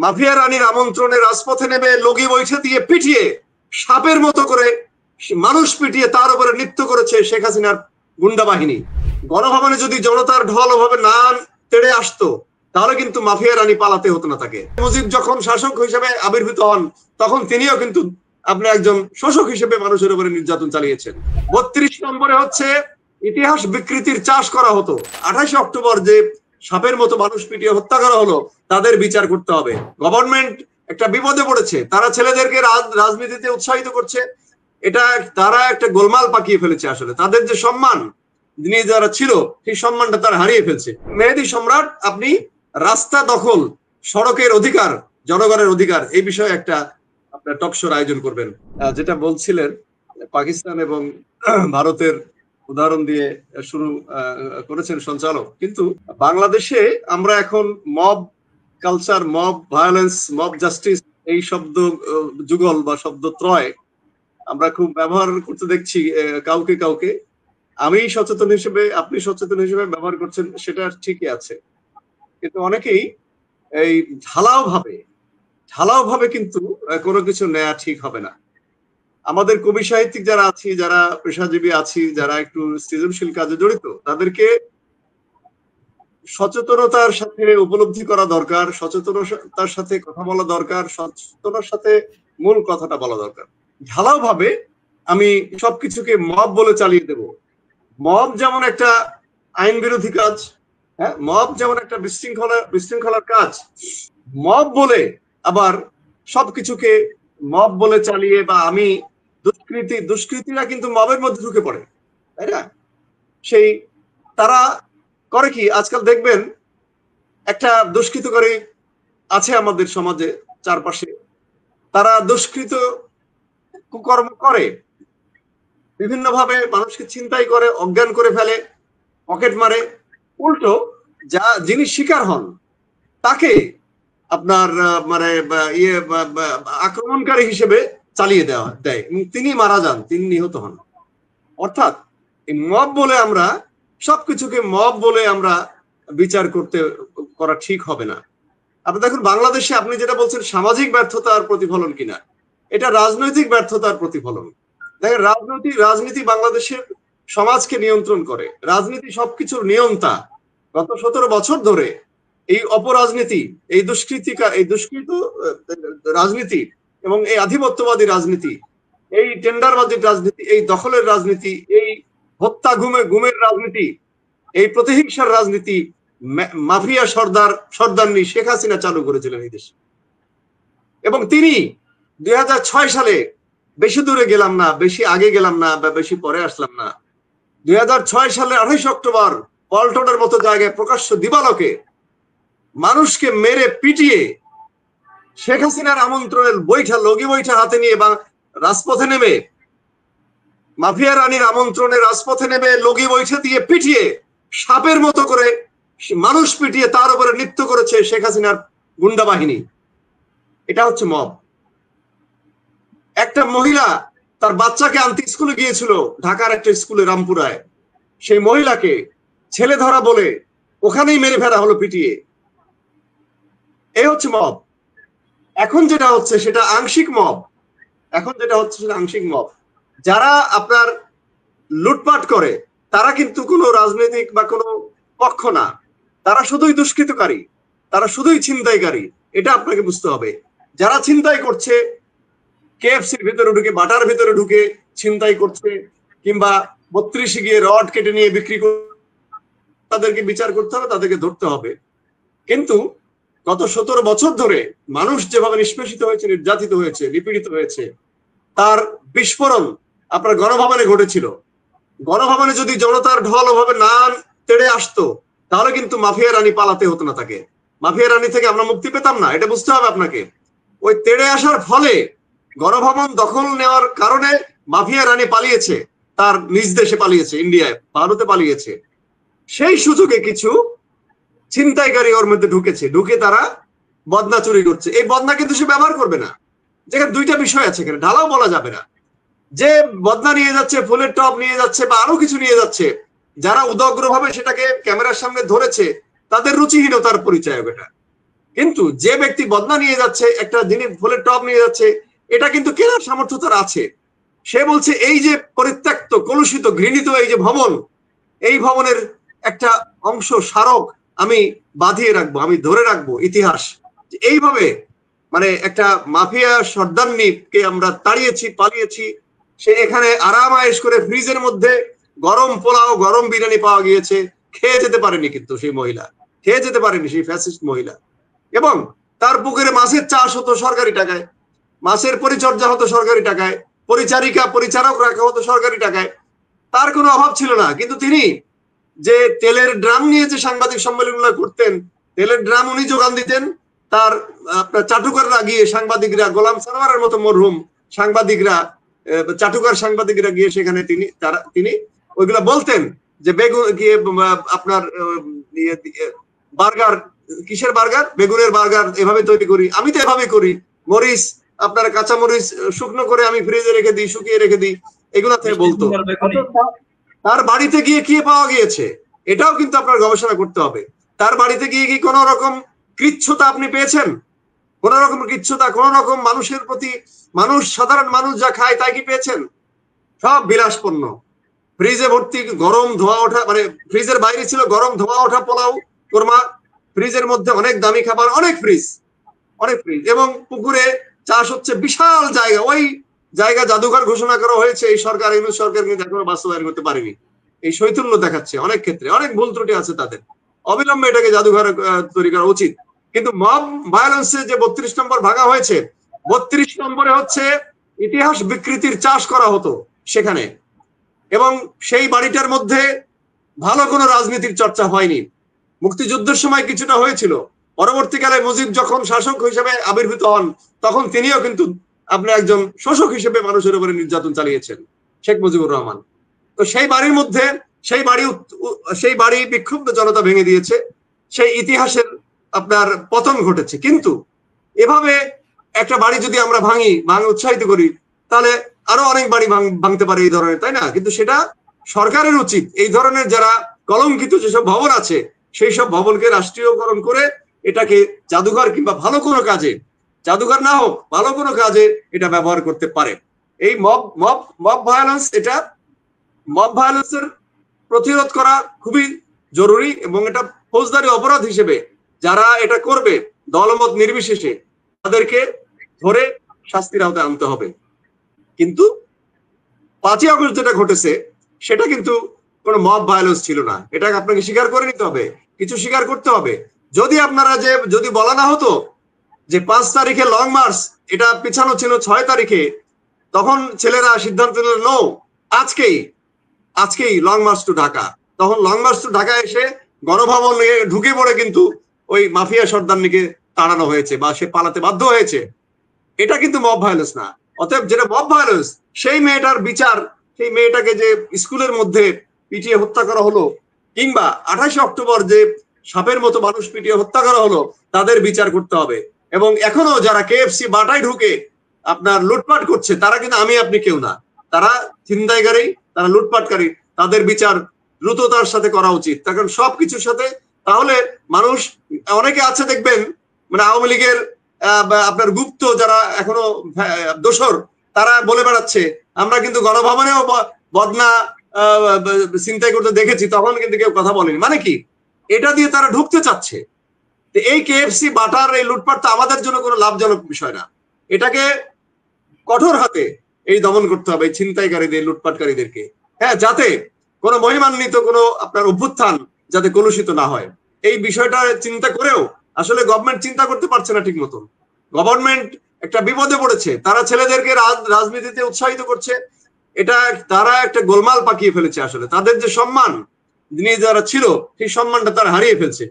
Mafia রানীর আমন্ত্রণে রাজপথে নেমে লগি বৈঠে দিয়ে পিটিয়ে সাপের মতো করে মানুষ পিটিয়ে তার উপরে নৃত্য করেছে শেখ হাসিনার গুন্ডা বাহিনী। গণভবনে যদি জনতার ঢল ওভাবে না তেড়ে আসতো তাহলে কিন্তু মাফিয়া রানী পালাতে হতো না তাকে। মুজিব যখন শাসক হিসেবে আবির্ভূত হন তখন তিনিও কিন্তু আপনি একজন শোষক হিসেবে মানুষের উপরে নির্যাতন চালিয়েছেন। 32 নম্বরে হচ্ছে ইতিহাস বিকৃতির চাষ করা হতো। 28 অক্টোবর যে সাপের মতো মানুষ পিটিয়ে হত্যা করা হলো তাদের বিচার করতে হবে। গভর্নমেন্ট একটা বিপদে পড়েছে, তারা ছেলেদেরকে রাজনীতিতে উৎসাহিত করছে, এটা তারা একটা গোলমাল পাকিয়ে ফেলেছে। আসলে তাদের যে সম্মান নিয়ে যারা ছিল সেই সম্মানটা তারা হারিয়ে ফেলছে। মেহেদী সম্রাট, আপনি রাস্তা দখল, সড়কের অধিকার, জনগণের অধিকার, এই বিষয়ে একটা আপনার টকশোর আয়োজন করবেন। যেটা বলছিলেন পাকিস্তান এবং ভারতের উদাহরণ দিয়ে শুরু করেছেন সঞ্চালক, কিন্তু বাংলাদেশে আমরা এখন mob culture, mob violence, mob justice এই শব্দ যুগল বা শব্দ ত্রয় আমরা খুব ব্যবহার করতে দেখছি কাউকে কাউকে। আমি সচেতন হিসেবে, আপনি সচেতন হিসেবে ব্যবহার করছেন, সেটা ঠিকই আছে, কিন্তু অনেকেই এই ঢালাও ভাবে কিন্তু কোনো কিছু নেওয়া ঠিক হবে না। আমাদের কবি সাহিত্যিক যারা আছি, যারা পেশাজীবী আছি, যারা একটু সৃজনশীল কাজে জড়িত, তাদেরকে সচেতনতার সাথে উপলব্ধি করা দরকার, সচেতনতার সাথে কথা বলা দরকার, সচেতনার সাথে মূল কথাটা বলা দরকার। ঢালাও ভাবে আমি সবকিছুকে মব বলে চালিয়ে দেব, মব যেমন একটা আইন বিরোধী কাজ, হ্যাঁ, মব যেমন একটা বিশৃঙ্খলার কাজ, মব বলে আবার সবকিছুকে মব বলে চালিয়ে, বা আমি দুষ্কৃতীরা কিন্তু মবের মধ্যে ঢুকে পড়ে, তাই না? সেই তারা করে কি, আজকাল দেখবেন একটা দুষ্কৃতকারী আছে আমাদের সমাজে চারপাশে, তারা দুষ্কৃত কুকর্ম করে, বিভিন্ন ভাবে মানুষকে ছিনতাই করে, অজ্ঞান করে ফেলে, পকেট মারে, উল্টো যিনি শিকার হন তাকে আপনার মানে আক্রমণকারী হিসেবে চালিয়ে দেয় এবং তিনি মারা যান, তিনি নিহত হন। অর্থাৎ এই মব বলে আমরা সবকিছুকে মব বলে আমরা বিচার করা ঠিক হবে না। আপনি দেখুন বাংলাদেশে আপনি যেটা বলছেন সামাজিক ব্যর্থতার প্রতিফলন কিনা, এটা রাজনৈতিক ব্যর্থতার প্রতিফলন। দেখেন রাজনীতি বাংলাদেশের সমাজকে নিয়ন্ত্রণ করে, রাজনীতি সবকিছুর নিয়ন্তা। গত 17 বছর ধরে এই অপরাজনীতি, এই দুষ্কৃত রাজনীতি এবং এই আধিপত্যবাদী রাজনীতি, এই টেন্ডারবাজির রাজনীতি, এই দখলের রাজনীতি, এই হত্যা গুমের রাজনীতি, এই প্রতিহিংসার রাজনীতি মাফিয়া সর্দারনি শেখ হাসিনা চালু করেছিলেন এই দেশে। এবং তিনি 2006 সালে, বেশি দূরে গেলাম না, বেশি আগে গেলাম না, বা বেশি পরে আসলাম না, 2006 সালে 28 অক্টোবর পল্টনের মতো জায়গায় প্রকাশ্য দিবালোকে মানুষকে মেরে পিটিয়ে শেখ হাসিনার আমন্ত্রণের লগি বৈঠা হাতে নিয়ে বা রাজপথে নেমে, মাফিয়া রানীর আমন্ত্রণে রাজপথে নেমে লগি বৈঠে দিয়ে পিটিয়ে সাপের মতো করে মানুষ পিটিয়ে তার উপরে নৃত্য করেছে শেখ হাসিনার গুন্ডা বাহিনী। এটা হচ্ছে মব। একটা মহিলা তার বাচ্চাকে আনতে স্কুলে গিয়েছিল, ঢাকার একটা স্কুলে রামপুরায়, সেই মহিলাকে ছেলে ধরা বলে ওখানেই মেরে ফেলা হলো পিটিয়ে। এই হচ্ছে মব। এখন যেটা হচ্ছে সেটা আংশিক মব। যারা আপনার লুটপাট করে তারা কিন্তু কোনো রাজনৈতিক বা কোনো পক্ষ না, তারা শুধুই দুষ্কৃতকারী, তারা শুধুই ছিনতাইকারী, এটা আপনাকে বুঝতে হবে। যারা ছিনতাই করছে, কেএফসির ভিতরে ঢুকে, বাটার ভিতরে ঢুকে ছিনতাই করছে, কিংবা 32 গিয়ে রড কেটে নিয়ে বিক্রি করছে, তাদেরকে বিচার করতে হবে, তাদেরকে ধরতে হবে। কিন্তু গত 17 বছর ধরে মানুষ যেভাবে নিষ্পেষিত হয়েছে, নির্যাতিত হয়েছে, নিপীড়িত হয়েছে, তার বিস্ফোরণ আপনার গণভবনে ঘটেছিল। গণভবনে যদি জনতার ঢল ওভাবে না তেড়ে আসতো তাহলে কিন্তু মাফিয়া রানী পালাতে হতো না তাকে। মাফিয়া রানী থেকে আমরা মুক্তি পেতাম না, এটা বুঝতে হবে আপনাকে। ওই তেড়ে আসার ফলে গণভবন দখল নেওয়ার কারণে মাফিয়া রানী পালিয়েছে, তার নিজ দেশে পালিয়েছে, ইন্ডিয়ায়, ভারতে পালিয়েছে। সেই সুযোগে কিছু ছিনতাইকারী ওর মধ্যে ঢুকে তারা বদনা চুরি করছে। এই বদনা কিন্তু সে ব্যবহার করবে না। যেখানে দুইটা বিষয় আছে, এখানে ঢালাও বলা যাবে না। যে বদনা নিয়ে যাচ্ছে, ফুলের টব নিয়ে যাচ্ছে, বা আরো কিছু নিয়ে যাচ্ছে, যারা উদগ্রভাবে সেটাকে ক্যামেরার সামনে ধরেছে তাদের রুচিহীনতার পরিচয় এটা। কিন্তু যে ব্যক্তি বদনা নিয়ে যাচ্ছে, একটা জিনিস ফুলের টব নিয়ে যাচ্ছে, এটা কিন্তু কেনার সামর্থ্য তার আছে। সে বলছে এই যে পরিত্যক্ত, কলুষিত, ঘৃণিত এই যে ভবন, এই ভবনের একটা অংশ, স্মারক আমি বাঁধিয়ে রাখবো, আমি ধরে রাখবো ইতিহাস। এইভাবে মানে একটা মাফিয়া সর্দারনিকে আমরা তাড়িয়েছি, পালিয়েছি। সে এখানে আরাম আয়েশ করে ফ্রিজের মধ্যে গরম পোলাও, গরম বিরিয়ানি পাওয়া গিয়েছে, খেয়ে যেতে পারেনি, কিন্তু সেই মহিলা খেয়ে যেতে পারেনি, সেই ফ্যাসিস্ট মহিলা। এবং তার পুকুরে মাছের চাষ হতো সরকারি টাকায়, মাছের পরিচর্যা হতো সরকারি টাকায়, পরিচারিকা পরিচারক রাখা হতো সরকারি টাকায়, তার কোনো অভাব ছিল না। কিন্তু তিনি যে তেলের ড্রাম নিয়ে যে সাংবাদিক সম্মেলনগুলো করতেন, তেলের ড্রাম উনি যোগান দিতেন, তার আপনার চাটুকাররা গিয়ে, সাংবাদিকরা, গোলাম সানোয়ারের মতো মরহুম সাংবাদিকরা, চাটুকার সাংবাদিকরা গিয়ে সেখানে তিনি ওইগুলা বলতেন যে বেগুন গিয়ে আপনার বার্গার, কিসের বার্গার, বেগুনের বার্গার এভাবে তৈরি করি, আমি তো এভাবে করি, মরিচ আপনার কাঁচা মরিচ শুকনো করে আমি ফ্রিজে রেখে দিই, শুকিয়ে রেখে দিই, এগুলা থেকে বলতো। তার বাড়িতে গিয়ে কি পাওয়া গিয়েছে এটাও কিন্তু আপনার গবেষণা করতে হবে। তার বাড়িতে গিয়ে কি কোন রকম কৃচ্ছতা আপনি পেয়েছেন? কোন রকম কৃচ্ছতা, কোন রকম মানুষের প্রতি, মানুষ, সাধারণ মানুষ যা খায় তাই কি পেয়েছেন? সব বিলাসপন্ন, ফ্রিজে ভর্তি গরম ধোয়া ওঠা, মানে ফ্রিজের বাইরে ছিল গরম ধোয়া ওঠা পোলাও, কোরমা, ফ্রিজের মধ্যে অনেক দামি খাবার, অনেক ফ্রিজ, অনেক ফ্রিজ। এবং পুকুরে চাষ হচ্ছে বিশাল জায়গা, ওই জায়গা জাদুঘর ঘোষণা করা হয়েছে এই সরকার, ইউনিট সরকার কিন্তু এখনো বাস্তবায়ন করতে পারেনি। এই শৈথল্য দেখাচ্ছে, অনেক ক্ষেত্রে অনেক ভুল ত্রুটি আছে তাদের, অবিলম্বে এটাকে জাদুঘর তৈরি করা উচিত। কিন্তু মব ভায়োলেন্সে যে 32 নম্বর ভাঙা হয়েছে, 32 নম্বরে হচ্ছে ইতিহাস বিকৃতির চাষ করা হতো সেখানে। এবং সেই বাড়িটার মধ্যে ভালো কোনো রাজনীতির চর্চা হয়নি। মুক্তিযুদ্ধের সময় কিছুটা হয়েছিল, পরবর্তীকালে মুজিব যখন শাসক হিসেবে আবির্ভূত হন, তখন তিনিও কিন্তু আপনার একজন শোষক হিসেবে মানুষের উপরে নির্যাতন চালিয়েছেন, শেখ মুজিবুর রহমান। তো সেই বাড়ির মধ্যে, সেই বাড়ি বিক্ষুব্ধ জনতা ভেঙে দিয়েছে, সেই ইতিহাসের আপনার পতন ঘটেছে। কিন্তু এভাবে একটা বাড়ি যদি আমরা ভাঙে উৎসাহিত করি, তাহলে আরো অনেক বাড়ি ভাঙতে পারে এই ধরনের, তাই না? কিন্তু সেটা সরকারের উচিত এই ধরনের যারা কলঙ্কিত যেসব ভবন আছে, সেই সব ভবনকে রাষ্ট্রীয়করণ করে এটাকে জাদুঘর কিংবা ভালো কোনো কাজে, জাদুঘর না হোক, ভালো কোনো কাজে এটা ব্যবহার করতে পারে। এই মব ভায়োলেন্স, এটা মব ভায়োলেন্সের প্রতিরোধ করা খুবই জরুরি, এবং এটা ফৌজদারি অপরাধ হিসেবে যারা এটা করবে দলমত নির্বিশেষে তাদেরকে ধরে শাস্তির আওতায় আনতে হবে। কিন্তু 5ই আগস্ট যেটা ঘটেছে সেটা কিন্তু কোনো মব ভায়োলেন্স ছিল না, এটা আপনাকে স্বীকার করে নিতে হবে, কিছু স্বীকার করতে হবে। যদি বলা না হতো যে 5 তারিখে লং মার্চ, এটা পিছানো ছিল 6 তারিখে, তখন ছেলেরা সিদ্ধান্ত নিল নো, আজকেই লং মার্চ টু ঢাকা। তখন লং মার্চ টু ঢাকা এসে গণভবনে ঢুকে পড়ে কিন্তু ওই মাফিয়া সর্দারনিকে তাড়ানো হয়েছে বা সে পালাতে বাধ্য হয়েছে। এটা কিন্তু মব ভায়োলেন্স না। অতএব যেটা মব ভায়োলেন্স, সেই মেয়েটার বিচার, সেই মেয়েটাকে যে স্কুলের মধ্যে পিটিয়ে হত্যা করা হলো, কিংবা 28 অক্টোবর যে সাপের মতো মানুষ পিটিয়ে হত্যা করা হলো, তাদের বিচার করতে হবে। এবং এখনো যারা কেএফসি বাটায় ঢুকে আপনার লুটপাট করছে, তারা কিন্তু আমি আপনি কেউ না, তারা ছিনতাইকারী, তারা লুটপাটকারী, তাদের বিচার দ্রুততার সাথে করা উচিত। কারণ সবকিছুর সাথে, তাহলে মানুষ, অনেকে আছে দেখবেন মানে আওয়ামী লীগের আপনার গুপ্ত যারা এখনো দোসর, তারা বলে বেড়াচ্ছে আমরা কিন্তু গণভবনেও বদনা ছিনতাই করতে দেখেছি, তখন কিন্তু কেউ কথা বলেনি। মানে কি, এটা দিয়ে তারা ঢুকতে চাচ্ছে। এই কেএফসি বাটার এই লুটপাট তো আমাদের জন্য কোনো লাভজনক বিষয় না। এটাকে কঠোর হাতে এই দমন করতে হবে এই ছিনতাইকারীদের, লুটপাটকারীদেরকে, হ্যাঁ, যাতে কোনো মহিমান্বিত কোনো আপনার অভ্যুত্থান যাতে কলুষিত না হয়। এই বিষয়টা চিন্তা করেও আসলে গভর্নমেন্ট চিন্তা করতে পারছে না ঠিক মতন। গভর্নমেন্ট একটা বিপদে পড়েছে, তারা ছেলেদেরকে রাজনীতিতে উৎসাহিত করছে, এটা তারা একটা গোলমাল পাকিয়ে ফেলেছে। আসলে তাদের যে সম্মান নিয়ে যারা ছিল, সেই সম্মানটা তারা হারিয়ে ফেলছে।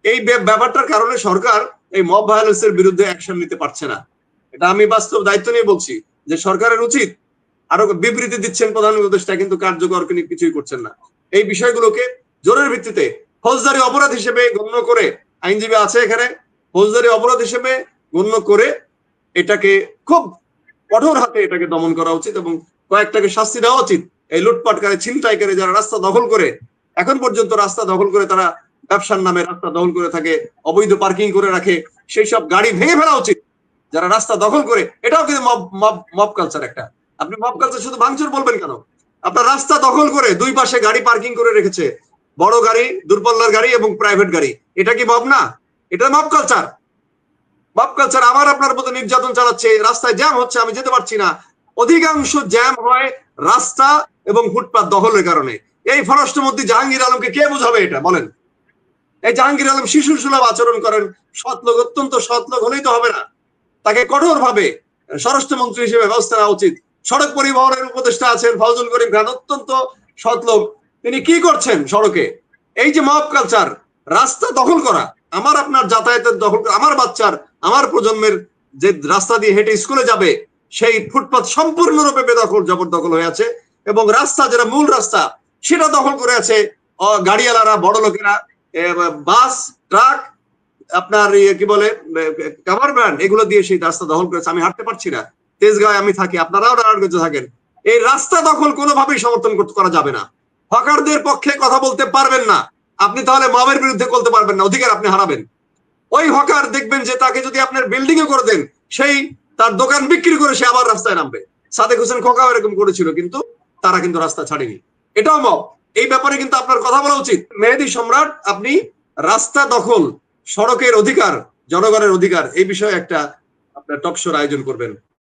এই ব্যাপারটার কারণে সরকার এই মব ভায়োলেন্সের বিরুদ্ধে অ্যাকশন নিতে পারছে না। এটা আমি বাস্তব দায়িত্ব নিয়ে বলছি যে সরকারের উচিত। আরো বিবৃতি দিচ্ছেন প্রধান উপদেষ্টা, কিন্তু কার্যকর কিছুই করছেন না। এই বিষয়গুলোকে জোরের ভিত্তিতে ফৌজদারি অপরাধ হিসেবে গণ্য করে, আইনজীবী আছে এখানে, ফৌজদারি অপরাধ হিসেবে গণ্য করে এটাকে খুব কঠোর হাতে এটাকে দমন করা উচিত, এবং কয়েকটাকে শাস্তি দেওয়া উচিত। এই লুটপাটকারী, ছিনতাইকারী যারা রাস্তা দখল করে, এখন পর্যন্ত রাস্তা দখল করে তারা ব্যবসার নামে রাস্তা দখল করে থাকে, অবৈধ পার্কিং করে রাখে, সেই সব গাড়ি ভেঙে ফেলা উচিত যারা রাস্তা দখল করে। এটাও কিন্তু মব কালচার একটা। আপনি মব কালচার শুধু ভাঙচুর বলবেন কেন? আপনার রাস্তা দখল করে দুই পাশে গাড়ি পার্কিং করে রেখেছে, বড় গাড়ি, দূরপাল্লার গাড়ি এবং প্রাইভেট গাড়ি, এটা কি মব না? এটা মব কালচার। মব কালচার আমার আপনার মতো নির্যাতন চালাচ্ছে, রাস্তায় জ্যাম হচ্ছে, আমি যেতে পারছি না। অধিকাংশ জ্যাম হয় রাস্তা এবং ফুটপাত দখলের কারণে। এই স্বরাষ্ট্রমন্ত্রী জাহাঙ্গীর আলমকে কে বোঝাবে এটা বলেন? এই জাহাঙ্গীর আলম শিশু সুলভ আচরণ করেন, সৎ লোক, অত্যন্ত সৎ লোক হলেই তো হবে না, তাকে কঠোর ভাবে স্বরাষ্ট্রমন্ত্রী হিসেবে ব্যবস্থা নেওয়া উচিত। সড়ক পরিবহনের উপদেষ্টা আছেন ফজল করিম খান, অত্যন্ত সৎ লোক, তিনি কি করছেন সড়কে? এই যে মব কালচার, রাস্তা দখল করা, আমার আপনার যাতায়াতের দখল করা, আমার বাচ্চার, আমার প্রজন্মের যে রাস্তা দিয়ে হেঁটে স্কুলে যাবে সেই ফুটপাত সম্পূর্ণরূপে বেদখল জবরদখল হয়ে আছে, এবং রাস্তা যেটা মূল রাস্তা সেটা দখল করে আছে গাড়িওয়ালারা, বড় লোকেরা, বাস, ট্রাক, আপনার কি বলে কাভার ব্র্যান্ড, এগুলো দিয়ে সেই রাস্তা দখল করেছে। আমি হাঁটতে পারছি না, তেজগাঁয়ে আমি থাকি, আপনারাও নারায়ণগঞ্জে থাকেন। এই রাস্তা দখল কোনোভাবেই সমর্থন করা যাবে না। হকারদের পক্ষে কথা বলতে পারবেন না আপনি, তাহলে মবের বিরুদ্ধে বলতে পারবেন না, অধিকার আপনি হারাবেন। ওই হকার দেখবেন যে তাকে যদি আপনার বিল্ডিং এ করে দেন, সেই তার দোকান বিক্রি করে সে আবার রাস্তায় নামবে। সাদেক হোসেন খোকাও এরকম করেছিল, কিন্তু তারা কিন্তু রাস্তা ছাড়েনি। এটাও মব। এই ব্যাপারে কিন্তু আপনার কথা বলা উচিত। মেহেদী সম্রাট, আপনি রাস্তা দখল, সড়কের অধিকার, জনগণের অধিকার, এই বিষয়ে একটা আপনার টক শোর আয়োজন করবেন।